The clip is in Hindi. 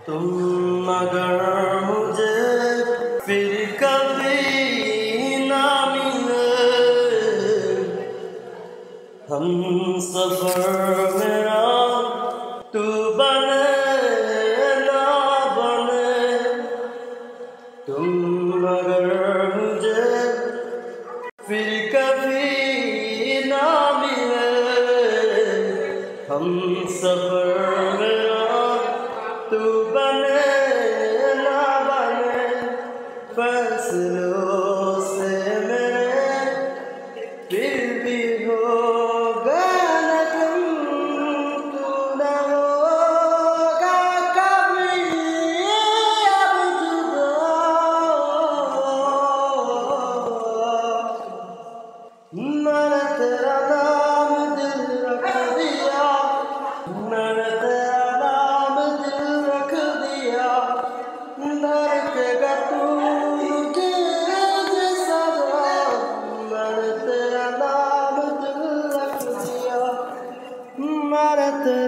तुम अगर मुझे फिर कभी ना मिले, हम सफर मेरा तू बने ना बने। तुम अगर मुझे फिर कभी ना मिले, हम सफर मेरा तू बने ना बने। फैसलों से मेरे फिर भी होगा न तुम, तू न होगा कभी अब जुदा। मैंने तेरा नाम दिल रख दिया, मैंने तेरा नाम दिल रख दिया। धड़केगा तू मुझे जैसा, मैंने तेरा नाम दिल रख दिया। मैंने तेरा